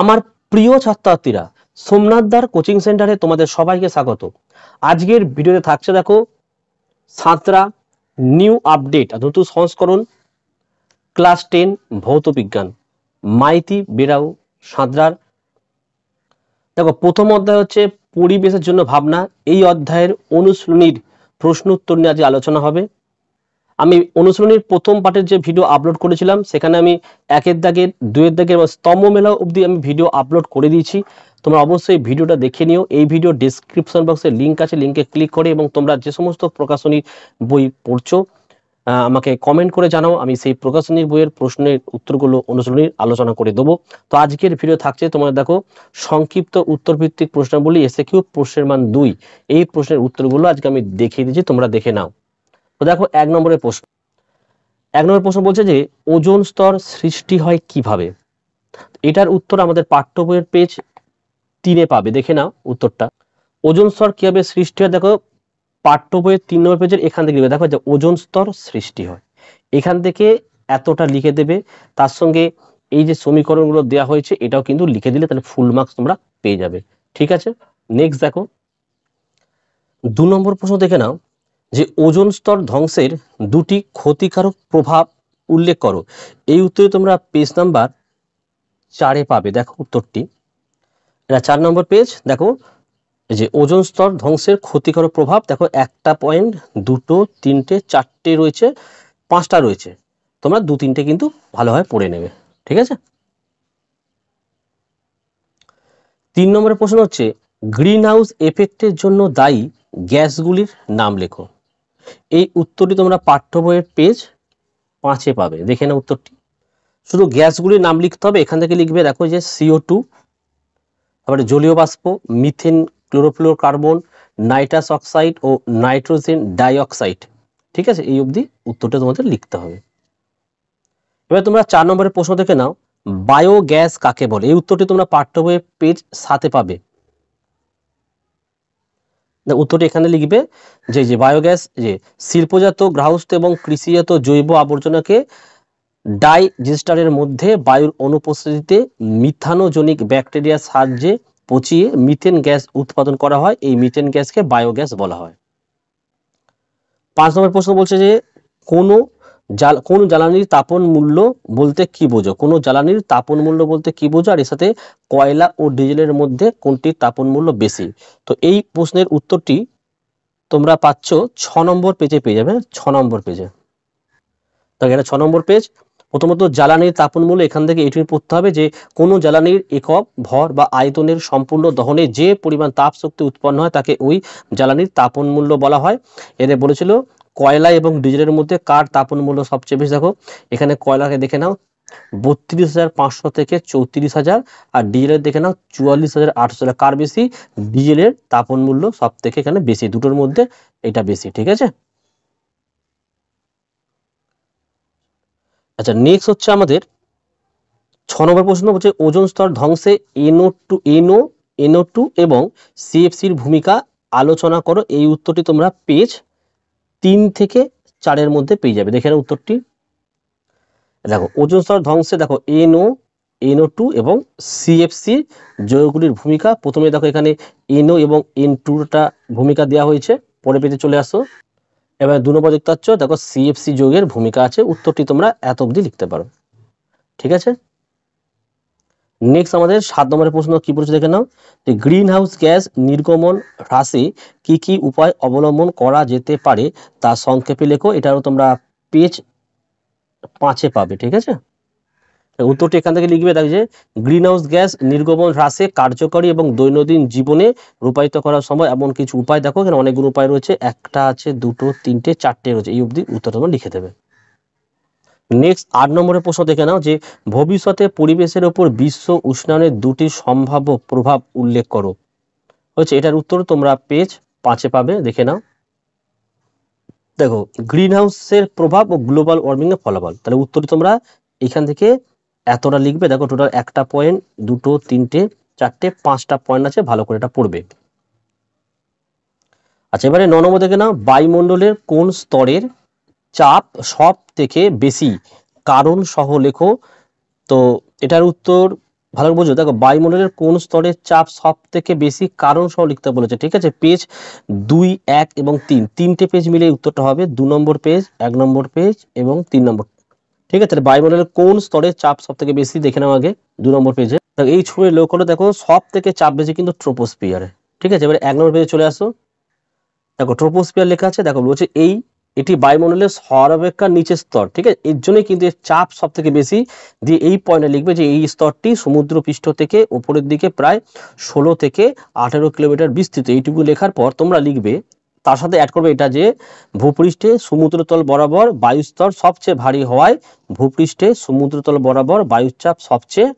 আমার প্রিয় ছাত্রছাত্রীরা, সোমনাথদার কোচিং সেন্টারে তোমাদের সবাইকে স্বাগত। আজকের ভিডিওতে থাকছে দেখো সাঁতরা নিউ আপডেট নতুন সংস্করণ ক্লাস 10 ভৌত বিজ্ঞান মাইতি বেরাউ সাঁতরার। দেখো প্রথম অধ্যায় হচ্ছে পরিবেশের জন্য ভাবনা। এই অধ্যায়ের অনুশীলনীর প্রশ্ন উত্তর নিয়ে আজ আলোচনা হবে। আমি অনুশীলনীর প্রথম পার্টের যে ভিডিও আপলোড করেছিলাম সেখানে আমি একের দাগের দুয়ের দাগের স্তম্ভ মেলা অবধি আমি ভিডিও আপলোড করে দিয়েছি। তোমরা অবশ্যই ভিডিওটা দেখে নিও। এই ভিডিও ডেসক্রিপশন বক্সে লিঙ্ক আছে, লিঙ্কে ক্লিক করে এবং তোমরা যে সমস্ত প্রকাশনীর বই পড়ছো আমাকে কমেন্ট করে জানাও, আমি সেই প্রকাশনীর বইয়ের প্রশ্নের উত্তরগুলো অনুশীলনীর আলোচনা করে দেবো। তো আজকের ভিডিও থাকছে তোমাদের দেখো সংক্ষিপ্ত উত্তরভিত্তিক প্রশ্নাবলী এসএকিউ প্রশ্নের মান 2। এই প্রশ্নের উত্তরগুলো আজকে আমি দেখিয়ে দিচ্ছি, তোমরা দেখে নাও। তো দেখো এক নম্বরের প্রশ্ন বলছে যে ওজোন স্তর সৃষ্টি হয় কিভাবে। এটার উত্তর আমাদের পাঠ্য বইয়ের পেজ 3-এ পাবে, দেখে নাও উত্তরটা। ওজোন স্তর কিভাবে সৃষ্টি হয় দেখো পাঠ্য বইয়ের 3 নম্বর পেজের এখান থেকে লিখবে। দেখো যে ওজোন স্তর সৃষ্টি হয়, এখান থেকে এতটা লিখে দেবে, তার সঙ্গে এই যে সমীকরণগুলো দেওয়া হয়েছে এটাও কিন্তু লিখে দিলে তাহলে ফুল মার্কস তোমরা পেয়ে যাবে। ঠিক আছে, নেক্সট দেখো 2 নম্বর প্রশ্ন দেখে নাও যে ওজোন স্তর ধ্বংসের 2টি ক্ষতিকারক প্রভাব উল্লেখ করো। এই উত্তরে তোমরা পেজ নাম্বার 4-এ পাবে। দেখো উত্তরটি, এটা 4 নম্বর পেজ। দেখো যে ওজোন স্তর ধ্বংসের ক্ষতিকারক প্রভাব, দেখো 1টা পয়েন্ট 2টো 3টে 4টে রয়েছে 5টা রয়েছে, তোমরা 2-3টে কিন্তু ভালোভাবে পড়ে নেবে। ঠিক আছে, 3 নম্বরের প্রশ্ন হচ্ছে গ্রিন হাউস এফেক্টের জন্য দায়ী গ্যাসগুলির নাম লেখো। এই উত্তরটি তোমরা পাঠ্য বইয়ের পেজ 5-এ পাবে, দেখে না উত্তরটি। শুধু গ্যাসগুলির নাম লিখতে হবে, এখান থেকে লিখবে দেখো যে CO2, তারপরে জলীয় বাষ্প, মিথেন, ক্লোরোফ্লোরোকার্বন, নাইট্রাস অক্সাইড ও নাইট্রোজেন ডাইঅক্সাইড। ঠিক আছে, এই অবধি উত্তরটা তোমাদের লিখতে হবে। এবার তোমরা 4 নম্বরের প্রশ্ন দেখে নাও বায়োগ্যাস কাকে বলে। এই উত্তরটি তোমরা পাঠ্য বইয়ের পেজ 7-এ পাবে। উত্তরটি এখানে লিখবে যে বায়োগ্যাস যে শিল্পজাত, গ্রাহস্থ এবং কৃষিজাত জৈব আবর্জনাকে ডাইজেস্টারের মধ্যে বায়ুর অনুপস্থিতিতে মিথানোজনিক ব্যাকটেরিয়ার সাহায্যে পচিয়ে মিথেন গ্যাস উৎপাদন করা হয়। এই মিথেন গ্যাসকে বায়োগ্যাস বলা হয়। 5 নম্বর প্রশ্ন বলছে যে কোন জ্বালানির তাপন মূল্য বলতে কি বোঝো। কোন জ্বালানির তাপন মূল্য বলতে কি বোঝো, আর এর সাথে কয়লা ও ডিজেলের মধ্যে কোনটির তাপন মূল্য বেশি। তো এই প্রশ্নের উত্তরটি তোমরা পাচ্ছ 6 নম্বর পেজে পেয়ে যাবে, 6 নম্বর পেজে। তো এটা 6 নম্বর পেজ। প্রথমত জ্বালানির তাপন মূল্য, এখান থেকে এটি পড়তে হবে যে কোন জ্বালানির একক ভর বা আয়তনের সম্পূর্ণ দহনে যে পরিমাণ তাপ শক্তি উৎপন্ন হয় তাকে ওই জ্বালানির তাপন মূল্য বলা হয়। এদের বলেছিল কয়লা এবং ডিজেলের মধ্যে কার তাপন মূল্য সবচেয়ে বেশি। দেখো এখানে কয়লাকে দেখে নাও 32,500 থেকে 34,000, আর ডিজেলের দেখে নাও 44,800। কার বেশি? ডিজেলের তাপন মূল্য সব থেকে এখানে বেশি, দুটোর মধ্যে এটা বেশি। ঠিক আছে, আচ্ছা নেক্সট হচ্ছে আমাদের 6 নম্বর প্রশ্ন হচ্ছে ওজোন স্তর ধ্বংসে NO2 এবং CFCর ভূমিকা আলোচনা করো। এই উত্তরটি তোমরা পেজ 3 থেকে 4-এর মধ্যে পেয়ে যাবে। দেখে নাও উত্তরটি। দেখো ওজোন স্তর ধ্বংসে দেখো NO2 এবং CFC যৌগগুলির ভূমিকা। প্রথমে দেখো এখানে NO এবং N2টা ভূমিকা দেওয়া হয়েছে, পরে পেজে চলে আসো। এবার 2 নম্বর দেখতে পাচ্ছ দেখো CFC যৌগের ভূমিকা আছে। উত্তরটি তোমরা এত অবধি লিখতে পারো। ঠিক আছে, নেক্সট আমাদের 7 নম্বরের প্রশ্ন কি বলছে দেখে নাও যে গ্রিন হাউস গ্যাস নির্গমন হ্রাসে কি কি উপায় অবলম্বন করা যেতে পারে তা সংক্ষেপে লেখো। এটাও তোমরা পেজ 5-এ পাবে। ঠিক আছে, উত্তরটি এখান থেকে লিখবে দেখো যে গ্রিন হাউস গ্যাস নির্গমন হ্রাসে কার্যকরী এবং দৈনন্দিন জীবনে রূপায়িত করার সময় এমন কিছু উপায়। দেখো এখানে অনেকগুলো উপায় রয়েছে, একটা আছে, দুটো, তিনটে, চারটে রয়েছে। এই অবধি উত্তর তোমরা লিখে দেবে। নেক্সট 8 নম্বরের প্রশ্ন দেখে নাও যে ভবিষ্যতে পরিবেশের উপর বিশ্ব উষ্ণায়নের 2টি সম্ভাব্য প্রভাব উল্লেখ করো। হচ্ছে এটার উত্তর তোমরা পেজ 5-এ পাবে, দেখে নাও। দেখো গ্রিন হাউসের প্রভাব ও গ্লোবাল ওয়ার্মিং এর ফলাফল। তাহলে উত্তরটি তোমরা এখান থেকে এতটা লিখবে। দেখো টোটাল 1টা পয়েন্ট 2টো 3টে 4টে 5টা পয়েন্ট আছে, ভালো করে এটা পড়বে। আচ্ছা এবারে 9 নম্বর দেখে নাও বায়ুমণ্ডলের কোন স্তরের চাপ সব থেকে বেশি, কারণ সহ লেখো। তো এটার উত্তর ভালো করে বুঝো, দেখো বায়ুমণ্ডলের কোন স্তরের চাপ সব থেকে বেশি কারণ সহ লিখতে বলেছে, ঠিক আছে। পেজ 2, 1 এবং 3, তিনটে পেজ মিলে উত্তরটা হবে 2 নম্বর পেজ, 1 নম্বর পেজ এবং 3 নম্বর। ঠিক আছে, তাহলে বায়ুমণ্ডলের কোন স্তরের চাপ সব থেকে বেশি দেখে নাও আগে 2 নম্বর পেজে। এই ছবির লক্ষ্য করে দেখো সব থেকে চাপ বেশি কিন্তু ট্রোপোস্ফিয়ারে। ঠিক আছে, এবারে 1 নম্বর পেজে চলে আসো, দেখো ট্রোপোস্ফিয়ার লেখা আছে, দেখো বলছে এটি বায়ুমণ্ডলের সর্বাপেক্ষা নিচের স্তর। ঠিক আছে, এর জন্যই কিন্তু এর চাপ সব থেকে বেশি। দিয়ে এই পয়েন্টে লিখবে যে এই স্তরটি সমুদ্র পৃষ্ঠ থেকে উপরের দিকে প্রায় 16 থেকে 18 কিলোমিটার বিস্তৃত। এইটুকু লেখার পর তোমরা লিখবে, তার সাথে অ্যাড করবে এটা যে ভূপৃষ্ঠে সমুদ্রতল বরাবর বায়ুস্তর সবচেয়ে ভারী হওয়ায় ভূপৃষ্ঠে সমুদ্রতল বরাবর বায়ুচাপ সবচেয়ে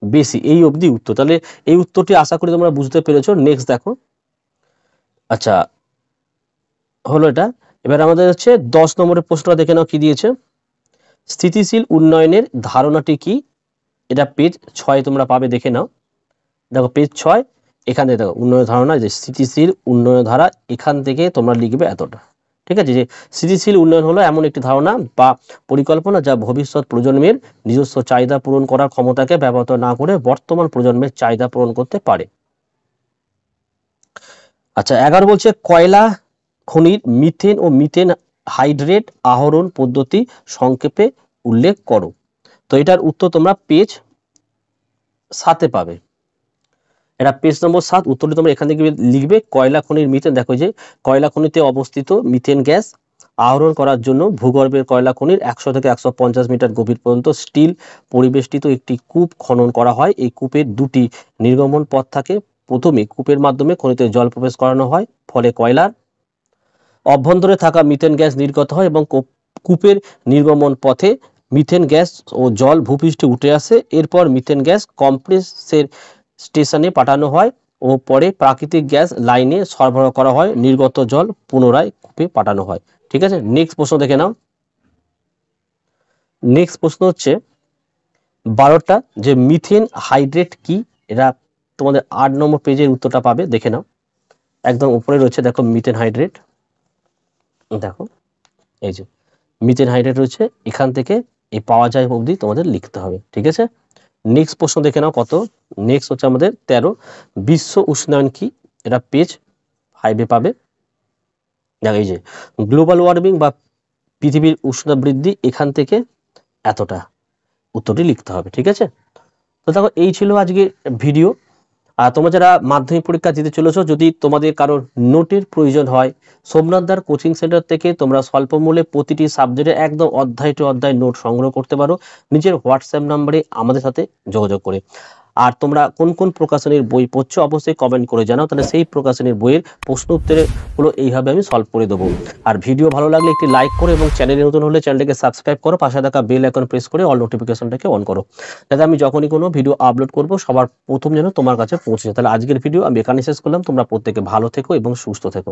বেশি। এই অবধি উত্তর। তাহলে এই উত্তরটি আশা করি তোমরা বুঝতে পেরেছো। নেক্সট দেখো, আচ্ছা হলো এটা। এবার আমাদের হচ্ছে 10 নম্বরের প্রশ্নটা দেখে নাও কি দিয়েছে। স্থিতিশীল উন্নয়নের ধারণাটি কি? এটা পেজ 6 তোমরা পাবে, দেখে নাও। দেখো পেজ 6, এখানে দেখো উন্নয়ন ধারণা, যে স্থিতিশীল উন্নয়ন ধারা, এখান থেকে তোমরা লিখবে এতটা। ঠিক আছে, যে স্থিতিশীল উন্নয়ন হলো এমন একটি ধারণা বা পরিকল্পনা যা ভবিষ্যৎ প্রজন্মের নিজস্ব চাহিদা পূরণ করার ক্ষমতাকে ব্যবহৃত না করে বর্তমান প্রজন্মের চাহিদা পূরণ করতে পারে। আচ্ছা 11 বলছে কয়লা খনির মিথেন ও মিথেন হাইড্রেট আহরণ পদ্ধতি সংক্ষেপে উল্লেখ করো। তো এটার উত্তর তোমরা পেজ 7 পাবে। এটা পেজ নম্বর 7, উত্তরটি তোমরা এখান থেকে লিখবে। কয়লা খনির মিথেন, দেখো যে কয়লা খনিতে অবস্থিত মিথেন গ্যাস আহরণ করার জন্য ভূগর্ভের কয়লা খনির 100 থেকে 150 মিটার গভীর পর্যন্ত স্টিল পরিবেষ্টিত একটি কূপ খনন করা হয়। এই কূপের দুটি নির্গমন পথ থাকে। প্রথমে কূপের মাধ্যমে খনিতে জল প্রবেশ করানো হয়, ফলে কয়লার অভ্যন্তরে থাকা মিথেন গ্যাস নির্গত হয় এবং কূপের নির্গমন পথে মিথেন গ্যাস ও জল ভূপৃষ্ঠে উঠে আসে। এরপর মিথেন গ্যাস কম্প্রেসের স্টেশনে পাঠানো হয় ও পরে প্রাকৃতিক গ্যাস লাইনে সরবরাহ করা হয়। নির্গত জল পুনরায় কূপে পাঠানো হয়। ঠিক আছে, নেক্সট প্রশ্ন দেখে নাও। নেক্সট প্রশ্ন হচ্ছে 12টা, যে মিথেন হাইড্রেট কি? এটা তোমাদের 8 নম্বর পেজের উত্তরটা পাবে, দেখে নাও। একদম উপরে রয়েছে দেখো মিথেন হাইড্রেট, দেখো এই যে মিথেন হাইড্রেট রয়েছে, এখান থেকে এই পাওয়া যায় অবধি তোমাদের লিখতে হবে। ঠিক আছে, নেক্সট প্রশ্ন দেখে নাও কত। নেক্সট হচ্ছে আমাদের 13, বিশ্ব উষ্ণায়ন কি? এটা পেজ 5 পাবে। দেখো এই যে গ্লোবাল ওয়ার্মিং বা পৃথিবীর উষ্ণতা বৃদ্ধি, এখান থেকে এতটা উত্তরটি লিখতে হবে। ঠিক আছে, তো দেখো এই ছিল আজকে ভিডিও। আর তোমরা যারা মাধ্যমিক পরীক্ষা দিতে চলেছো, যদি তোমাদের কারোর নোটের প্রয়োজন হয়, সোমনাথদার কোচিং সেন্টার থেকে তোমরা স্বল্প মূল্যে প্রতিটি সাবজেক্টে একদম অধ্যায় টু অধ্যায় নোট সংগ্রহ করতে পারো নিজের হোয়াটসঅ্যাপ নাম্বারে আমাদের সাথে যোগাযোগ করে। আর তোমরা কোন কোন প্রকাশনীর বই পড়ছো অবশ্যই কমেন্ট করে জানাও, তাহলে সেই প্রকাশনীর বইয়ের প্রশ্ন উত্তরের গুলো এইভাবে আমি সলভ করে দেবো। আর ভিডিও ভালো লাগলে একটি লাইক করো এবং চ্যানেলে নতুন হলে চ্যানেলটাকে সাবস্ক্রাইব করো, পাশে থাকা বেল আইকন প্রেস করে অল নোটিফিকেশনটাকে অন করো, যাতে আমি যখনই কোনো ভিডিও আপলোড করব সবার প্রথম যেন তোমার কাছে পৌঁছে যায়। তাহলে আজকের ভিডিও আমি এখানে শেষ করলাম। তোমরা প্রত্যেকে ভালো থেকো এবং সুস্থ থেকো।